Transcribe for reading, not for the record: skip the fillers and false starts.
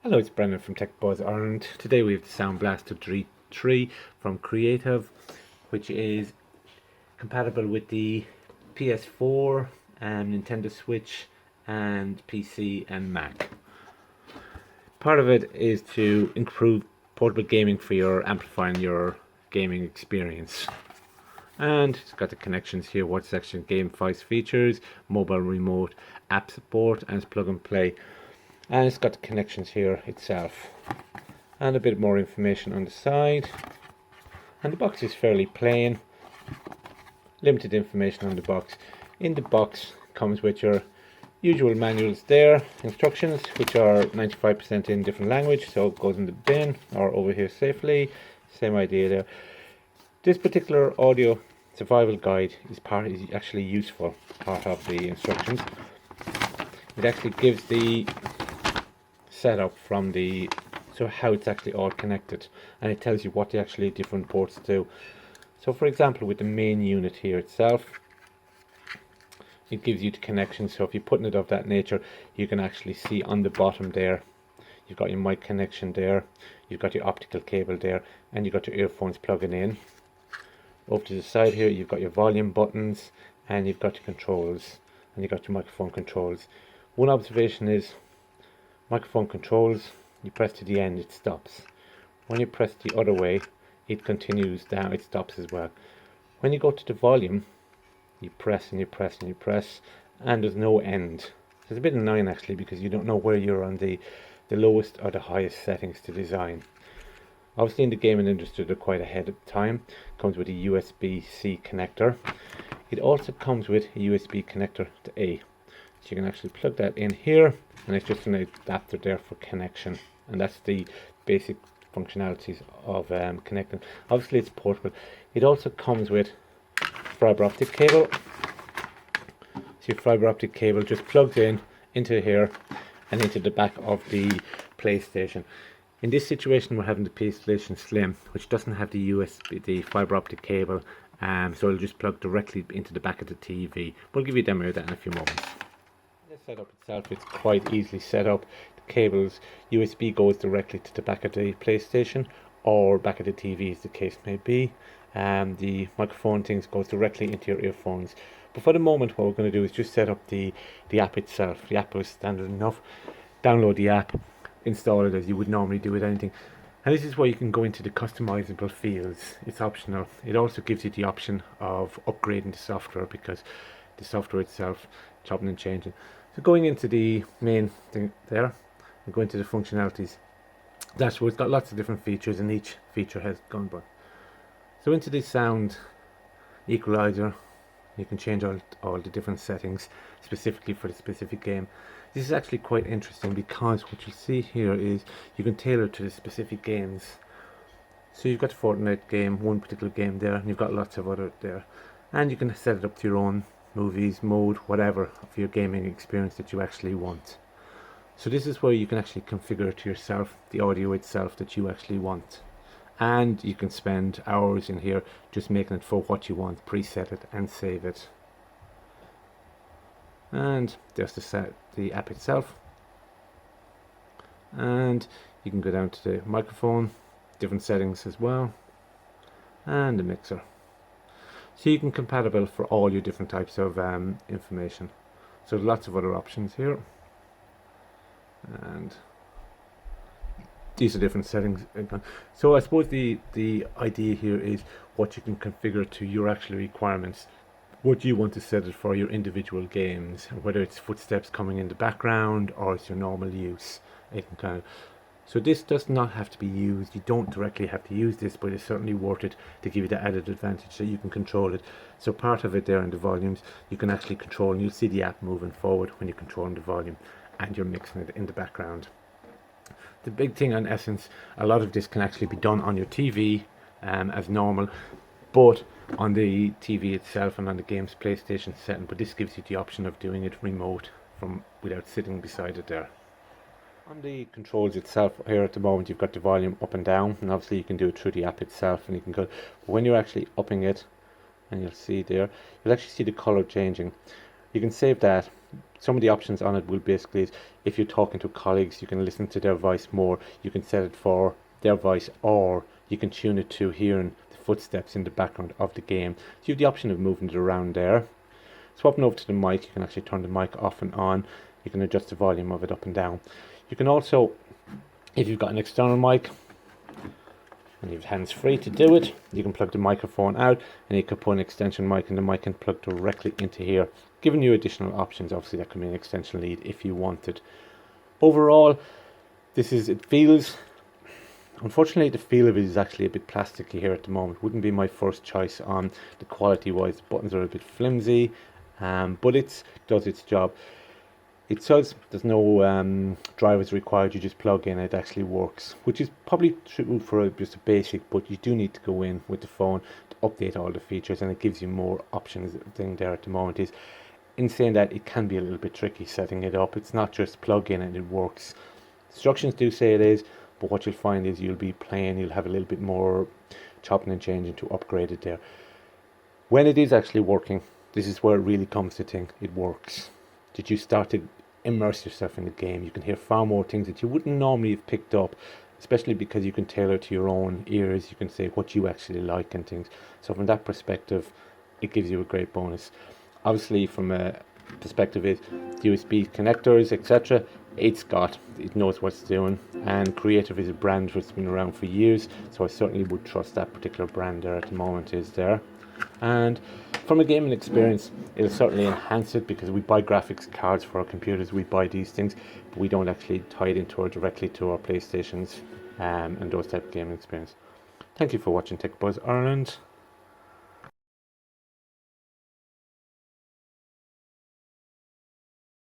Hello, it's Brendan from techbuzzireland. Today we have the Sound Blaster 3 from Creative, which is compatible with the PS4, Nintendo Switch, and PC and Mac. Part of it is to improve portable gaming for your amplifying your gaming experience. And it's got the connections here, what's actually game device features, mobile remote, app support, and it's plug and play. And it's got the connections here itself, and a bit more information on the side. And the box is fairly plain, limited information on the box. In the box comes with your usual manuals there, instructions, which are 95% in different language, so it goes in the bin or over here safely. Same idea there. This particular audio survival guide is actually useful part of the instructions. It actually gives the setup from how it's actually all connected, and it tells you what the actually different ports do. So for example, with the main unit here itself, it gives you the connection. So if you're putting it of that nature, you can actually see on the bottom there, you've got your mic connection there, you've got your optical cable there, and you've got your earphones plugging in. Over to the side here, you've got your volume buttons, and you've got your controls, and you've got your microphone controls. One observation is, microphone controls, you press to the end, it stops. When you press the other way, it continues down, it stops as well. When you go to the volume, you press and you press and you press, and there's no end. So it's a bit annoying actually, because you don't know where you're on the lowest or the highest settings to design. Obviously in the gaming industry they're quite ahead of the time. It comes with a Usbc connector. It also comes with a USB connector to A. So you can actually plug that in here, and it's just an adapter there for connection, and that's the basic functionalities of connecting. Obviously it's portable. It also comes with fiber optic cable. So your fiber optic cable just plugs in into here and into the back of the PlayStation. In this situation we're having the PlayStation Slim, which doesn't have the fiber optic cable, so it'll just plug directly into the back of the TV. We'll give you a demo of that in a few moments. The setup itself, it's quite easily set up. The cables, USB goes directly to the back of the PlayStation or back of the TV as the case may be. The microphone things goes directly into your earphones. But for the moment what we're going to do is just set up the app itself. The app is standard enough. Download the app, install it as you would normally do with anything. And this is where you can go into the customizable fields. It's optional. It also gives you the option of upgrading the software, because the software itself, chopping and changing. So going into the main thing there, and going to the functionalities dashboard, it's got lots of different features, and each feature has gone by. So into the sound equalizer, you can change all the different settings specifically for the specific game. This is actually quite interesting, because what you see here is you can tailor to the specific games. So you've got the Fortnite game, one particular game there, and you've got lots of other there, and you can set it up to your own movies, mode, whatever for your gaming experience that you actually want. So this is where you can actually configure to yourself the audio itself that you actually want, and you can spend hours in here just making it for what you want, preset it and save it. And there's the app itself, and you can go down to the microphone, different settings as well, and the mixer. So you can compatible for all your different types of information. So lots of other options here, and these are different settings. So I suppose the idea here is what you can configure to your actual requirements, what you want to set it for your individual games, whether it's footsteps coming in the background or it's your normal use. It can so this does not have to be used. You don't directly have to use this, but it's certainly worth it to give you the added advantage that you can control it. So part of it there in the volumes, you can actually control, and you'll see the app moving forward when you're controlling the volume and you're mixing it in the background. The big thing in essence, a lot of this can actually be done on your TV as normal, but on the TV itself and on the game's PlayStation setting, but this gives you the option of doing it remote from without sitting beside it there. On the controls itself here at the moment, you've got the volume up and down, and obviously you can do it through the app itself, and you can go, but when you're actually upping it, and you'll see there, you'll actually see the color changing. You can save that some of the options on it will basically is if you're talking to colleagues, you can listen to their voice more. You can set it for their voice, or you can tune it to hearing the footsteps in the background of the game. So you have the option of moving it around there. Swapping over to the mic, you can actually turn the mic off and on. You can adjust the volume of it up and down. You can also, if you've got an external mic and you've hands free to do it, you can plug the microphone out and you can put an extension mic, and the mic can plug directly into here, giving you additional options. Obviously that can be an extension lead if you wanted. Overall, it feels, unfortunately the feel of it is actually a bit plasticky here at the moment. Wouldn't be my first choice on the quality wise. The buttons are a bit flimsy, but it does its job. It says there's no drivers required, you just plug in, it actually works, which is probably true for just a basic, but you do need to go in with the phone to update all the features, and it gives you more options. The thing there at the moment is, in saying that, it can be a little bit tricky setting it up. It's not just plug in and it works. Instructions do say it is, but what you'll find is you'll have a little bit more chopping and changing to upgrade it there. When it is actually working, this is where it really comes to thing. It works. Did you start to immerse yourself in the game? You can hear far more things that you wouldn't normally have picked up, especially because you can tailor to your own ears. You can say what you actually like and things. So from that perspective, it gives you a great bonus. Obviously, from a perspective is USB connectors, etc. It knows what it's doing, and Creative is a brand that's been around for years, so I certainly would trust that particular brand there at the moment is there. And from a gaming experience, it'll certainly enhance it, because we buy graphics cards for our computers, we buy these things, but we don't actually tie it into or directly to our PlayStations and those type of gaming experience. Thank you for watching Tech Buzz Ireland.